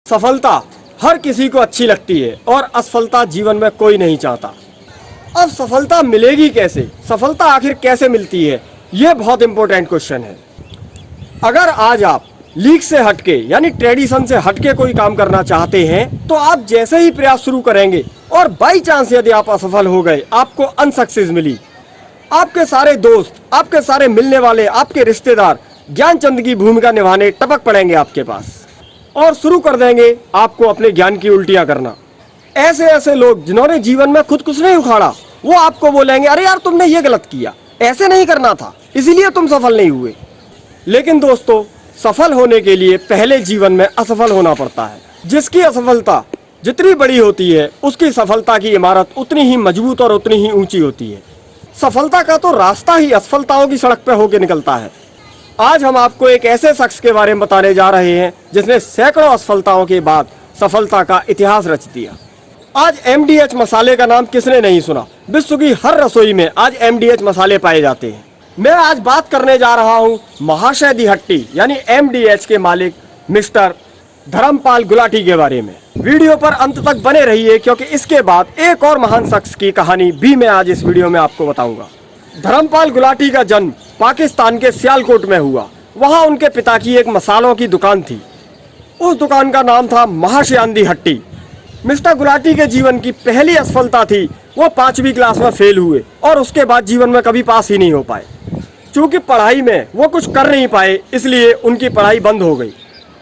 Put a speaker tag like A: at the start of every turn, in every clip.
A: सफलता हर किसी को अच्छी लगती है और असफलता जीवन में कोई नहीं चाहता। अब सफलता मिलेगी कैसे, सफलता आखिर कैसे मिलती है, यह बहुत इंपॉर्टेंट क्वेश्चन है। अगर आज आप लीक से हटके यानी ट्रेडिशन से हटके कोई काम करना चाहते हैं तो आप जैसे ही प्रयास शुरू करेंगे और बाई चांस यदि आप असफल हो गए, आपको अनसक्सेस मिली, आपके सारे दोस्त, आपके सारे मिलने वाले, आपके रिश्तेदार ज्ञानचंद की भूमिका निभाने टपक पड़ेंगे आपके पास और शुरू कर देंगे आपको अपने ज्ञान की उल्टियां करना। ऐसे ऐसे लोग जिन्होंने जीवन में खुद कुछ नहीं उखाड़ा, वो आपको बोलेंगे अरे यार तुमने ये गलत किया, ऐसे नहीं करना था, इसीलिए तुम सफल नहीं हुए। लेकिन दोस्तों, सफल होने के लिए पहले जीवन में असफल होना पड़ता है। जिसकी असफलता जितनी बड़ी होती है, उसकी सफलता की इमारत उतनी ही मजबूत और उतनी ही ऊंची होती है। सफलता का तो रास्ता ही असफलताओं की सड़क पर होकर निकलता है। आज हम आपको एक ऐसे शख्स के बारे में बताने जा रहे हैं जिसने सैकड़ों असफलताओं के बाद सफलता का इतिहास रच दिया। आज MDH मसाले का नाम किसने नहीं सुना? विश्व की हर रसोई में आज MDH मसाले पाए जाते हैं। मैं आज बात करने जा रहा हूं महाशय दी हट्टी यानी MDH के मालिक मिस्टर धर्मपाल गुलाटी के बारे में। वीडियो पर अंत तक बने रहिए क्योंकि इसके बाद एक और महान शख्स की कहानी भी मैं आज इस वीडियो में आपको बताऊंगा। धर्मपाल गुलाटी का जन्म पाकिस्तान के सियालकोट में हुआ। वहां उनके पिता की एक मसालों की दुकान थी। उस दुकान का नाम था महाशय दी हट्टी। मिस्टर गुलाटी के जीवन की पहली असफलता थी, वो 5वीं क्लास में फेल हुए और उसके बाद जीवन में कभी पास ही नहीं हो पाए। चूंकि पढ़ाई में वो कुछ कर नहीं पाए, इसलिए उनकी पढ़ाई बंद हो गई।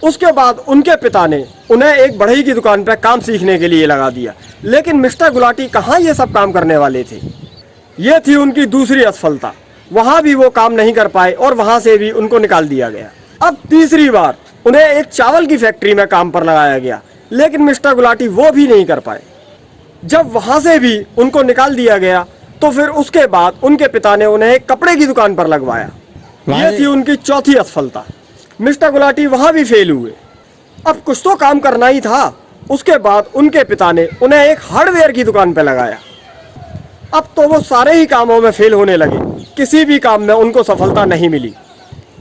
A: उसके बाद उनके पिता ने उन्हें एक बढ़ई की दुकान पर काम सीखने के लिए लगा दिया। लेकिन मिस्टर गुलाटी कहाँ ये सब काम करने वाले थे। ये थी उनकी दूसरी असफलता। वहां भी वो काम नहीं कर पाए और वहां से भी उनको निकाल दिया गया। अब तीसरी बार उन्हें एक चावल की फैक्ट्री में काम पर लगाया गया, लेकिन मिस्टर गुलाटी वो भी नहीं कर पाए। जब वहां से भी उनको निकाल दिया गया तो फिर उसके बाद उनके पिता ने उन्हें एक कपड़े की दुकान पर लगवाया। यह थी उनकी चौथी असफलता। मिस्टर गुलाटी वहां भी फेल हुए। अब कुछ तो काम करना ही था। उसके बाद उनके पिता ने उन्हें एक हार्डवेयर की दुकान पर लगाया। अब तो वो सारे ही कामों में फेल होने लगे। किसी भी काम में उनको सफलता नहीं मिली।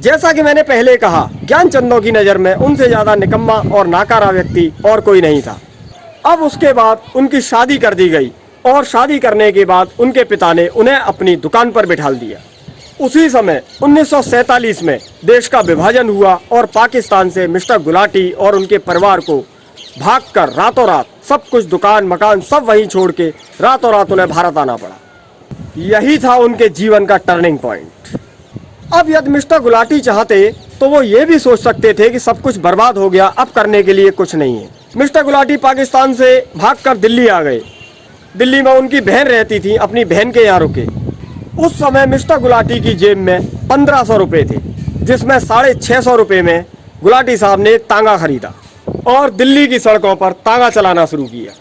A: जैसा कि मैंने पहले कहा, ज्ञानचंदों की नज़र में उनसे ज़्यादा निकम्मा और नाकारा व्यक्ति और कोई नहीं था। अब उसके बाद उनकी शादी कर दी गई और शादी करने के बाद उनके पिता ने उन्हें अपनी दुकान पर बिठाल दिया। उसी समय 1947 में देश का विभाजन हुआ और पाकिस्तान से मिस्टर गुलाटी और उनके परिवार को भागकर रातों रात सब कुछ, दुकान मकान सब वहीं छोड़ के रातों रात उन्हें भारत आना पड़ा। यही था उनके जीवन का टर्निंग पॉइंट। अब यदि मिस्टर गुलाटी चाहते तो वो ये भी सोच सकते थे कि सब कुछ बर्बाद हो गया, अब करने के लिए कुछ नहीं है। मिस्टर गुलाटी पाकिस्तान से भागकर दिल्ली आ गए। दिल्ली में उनकी बहन रहती थी, अपनी बहन के यहाँ रुके। उस समय मिस्टर गुलाटी की जेब में 1500 रुपये थे, जिसमें 650 रुपये में गुलाटी साहब ने एक तांगा खरीदा और दिल्ली की सड़कों पर तांगा चलाना शुरू किया।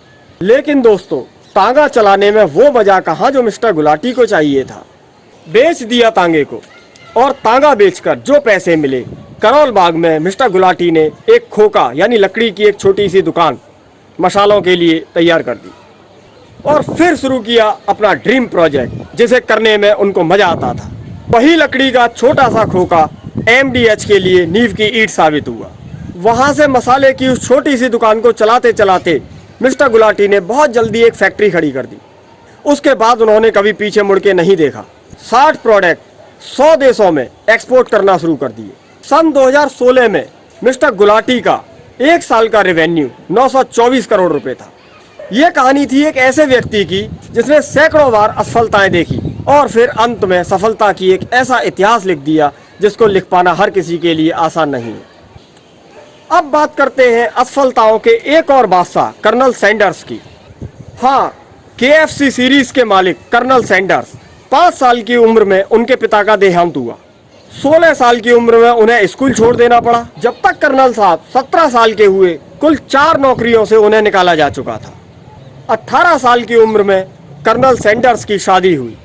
A: लेकिन दोस्तों, तांगा चलाने में वो मजा कहाँ जो मिस्टर गुलाटी को चाहिए था। बेच दिया तांगे को और तांगा बेचकर जो पैसे मिले, करोल बाग में मिस्टर गुलाटी ने एक खोका यानी लकड़ी की एक छोटी सी दुकान मसालों के लिए तैयार कर दी और फिर शुरू किया अपना ड्रीम प्रोजेक्ट, जिसे करने में उनको मजा आता था। वही लकड़ी का छोटा सा खोका MDH के लिए नींव की ईंट साबित हुआ। वहां से मसाले की उस छोटी सी दुकान को चलाते चलाते मिस्टर गुलाटी ने बहुत जल्दी एक फैक्ट्री खड़ी कर दी। उसके बाद उन्होंने कभी पीछे मुड़ के नहीं देखा। 60 प्रोडक्ट 100 देशों में एक्सपोर्ट करना शुरू कर दिए। सन 2016 में मिस्टर गुलाटी का एक साल का रेवेन्यू 924 करोड़ रुपए था। यह कहानी थी एक ऐसे व्यक्ति की जिसने सैकड़ों बार असफलताएं देखी और फिर अंत में सफलता की एक ऐसा इतिहास लिख दिया जिसको लिख पाना हर किसी के लिए आसान नहीं है। अब बात करते हैं असफलताओं के एक और बादशाह कर्नल सैंडर्स की। हाँ, KFC सीरीज के मालिक कर्नल सैंडर्स 5 साल की उम्र में उनके पिता का देहांत हुआ। 16 साल की उम्र में उन्हें स्कूल छोड़ देना पड़ा। जब तक कर्नल साहब 17 साल के हुए, कुल 4 नौकरियों से उन्हें निकाला जा चुका था। 18 साल की उम्र में कर्नल सैंडर्स की शादी हुई।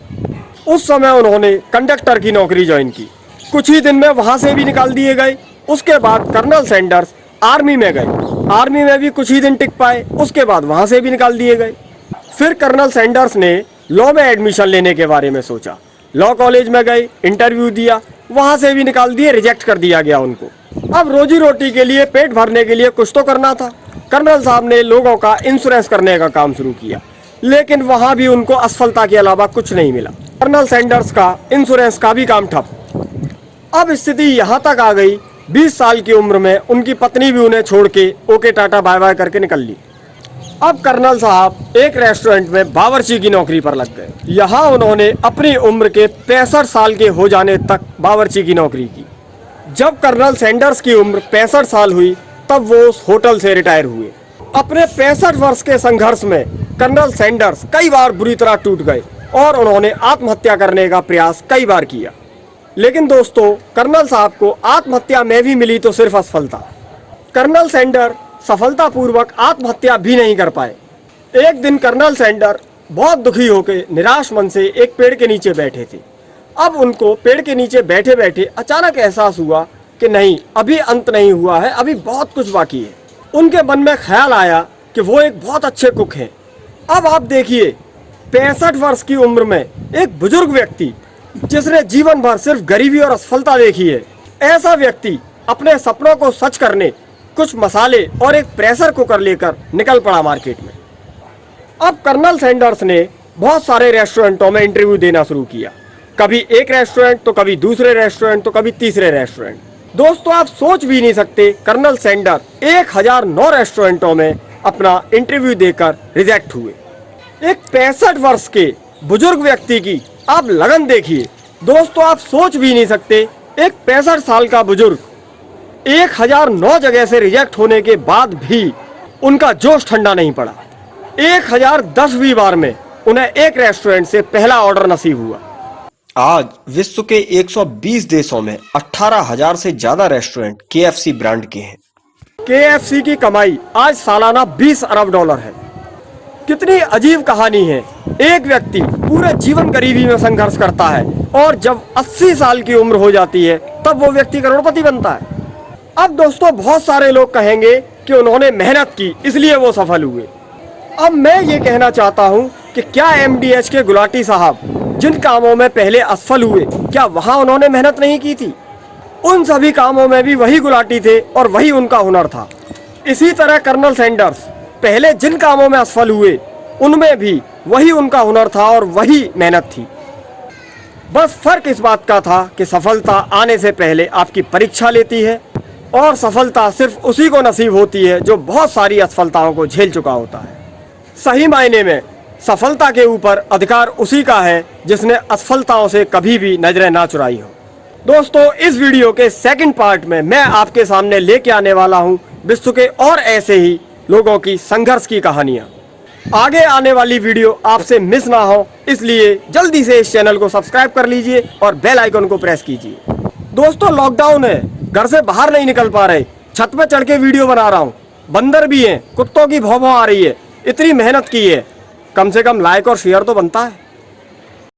A: उस समय उन्होंने कंडक्टर की नौकरी ज्वाइन की। कुछ ही दिन में वहां से भी निकाल दिए गए। उसके बाद कर्नल सैंडर्स आर्मी में गए। आर्मी में भी कुछ ही दिन टिक पाए, उसके बाद वहां से भी निकाल दिए गए। फिर कर्नल सैंडर्स ने लॉ में एडमिशन लेने के बारे में सोचा। लॉ कॉलेज में गए, इंटरव्यू दिया, वहां से भी निकाल दिए, रिजेक्ट कर दिया गया उनको। अब रोजी रोटी के लिए, पेट भरने के लिए कुछ तो करना था। कर्नल साहब ने लोगों का इंश्योरेंस करने का काम शुरू किया, लेकिन वहां भी उनको असफलता के अलावा कुछ नहीं मिला। कर्नल सैंडर्स का इंश्योरेंस का भी काम ठप। अब स्थिति यहाँ तक आ गई, 20 साल की उम्र में उनकी पत्नी भी उन्हें छोड़ के ओके टाटा बाय बाय करके निकल ली। अब कर्नल साहब एक रेस्टोरेंट में बावर्ची की नौकरी पर लग गए। यहाँ उन्होंने अपनी उम्र के 65 साल के हो जाने तक बावर्ची की नौकरी की। जब कर्नल सैंडर्स की उम्र 65 साल हुई तब वो उस होटल से रिटायर हुए। अपने 65 वर्ष के संघर्ष में कर्नल सैंडर्स कई बार बुरी तरह टूट गए और उन्होंने आत्महत्या करने का प्रयास कई बार किया। लेकिन दोस्तों, कर्नल साहब को आत्महत्या में भी मिली तो सिर्फ असफलता। कर्नल सैंडर सफलतापूर्वक आत्महत्या भी नहीं कर पाए। एक दिन कर्नल सैंडर बहुत दुखी होकर निराश मन से एक पेड़ के नीचे बैठे थे। अब उनको पेड़ के नीचे बैठे बैठे अचानक एहसास हुआ कि नहीं, अभी अंत नहीं हुआ है, अभी बहुत कुछ बाकी है। उनके मन में ख्याल आया कि वो एक बहुत अच्छे कुक हैं। अब आप देखिए, 65 वर्ष की उम्र में एक बुजुर्ग व्यक्ति जिसने जीवन भर सिर्फ गरीबी और असफलता देखी है, ऐसा व्यक्ति अपने सपनों को सच करने कुछ मसाले और एक प्रेशर कुकर लेकर निकल पड़ा मार्केट में। अब कर्नल सैंडर्स ने बहुत सारे रेस्टोरेंटों में इंटरव्यू देना शुरू किया। कभी एक रेस्टोरेंट तो कभी दूसरे रेस्टोरेंट तो कभी तीसरे रेस्टोरेंट। दोस्तों, आप सोच भी नहीं सकते, कर्नल सैंडर 1009 रेस्टोरेंटों में अपना इंटरव्यू देकर रिजेक्ट हुए। एक 65 वर्ष के बुजुर्ग व्यक्ति की आप लगन देखिए। दोस्तों, आप सोच भी नहीं सकते, एक 65 साल का बुजुर्ग 1009 जगह से रिजेक्ट होने के बाद भी उनका जोश ठंडा नहीं पड़ा। 1010वीं बार में उन्हें एक रेस्टोरेंट से पहला ऑर्डर नसीब हुआ। आज विश्व के 120 देशों में 18,000 से ज्यादा रेस्टोरेंट KFC ब्रांड के हैं। KFC की कमाई आज सालाना $20 अरब है। कितनी अजीब कहानी है। एक व्यक्ति पूरे जीवन गरीबी में संघर्ष करता है और जब 80 साल की उम्र हो जाती है तब वो व्यक्ति करोड़पति बनता है। अब दोस्तों, बहुत सारे लोग कहेंगे कि उन्होंने मेहनत की इसलिए वो सफल हुए। अब मैं ये कहना चाहता हूँ कि क्या MDH के गुलाटी साहब जिन कामों में पहले असफल हुए, क्या वहाँ उन्होंने मेहनत नहीं की थी? उन सभी कामों में भी वही गुलाटी थे और वही उनका हुनर था। इसी तरह कर्नल सैंडर्स पहले जिन कामों में असफल हुए उनमें भी वही उनका हुनर था और वही मेहनत थी। बस फर्क इस बात का था कि सफलता आने से पहले आपकी परीक्षा लेती है और सफलता सिर्फ उसी को नसीब होती है जो बहुत सारी असफलताओं को झेल चुका होता है। सही मायने में सफलता के ऊपर अधिकार उसी का है जिसने असफलताओं से कभी भी नजरें ना चुराई हो। दोस्तों, इस वीडियो के सेकंड पार्ट में मैं आपके सामने लेके आने वाला हूं विश्व के और ऐसे ही लोगों की संघर्ष की कहानियां। आगे आने वाली वीडियो आपसे मिस ना हो, इसलिए जल्दी से इस चैनल को सब्सक्राइब कर लीजिए और बेल आइकन को प्रेस कीजिए। दोस्तों, लॉकडाउन है, घर से बाहर नहीं निकल पा रहे, छत पे चढ़ के वीडियो बना रहा हूँ। बंदर भी हैं, कुत्तों की भौं भौं आ रही है, इतनी मेहनत की है, कम से कम लाइक और शेयर तो बनता है।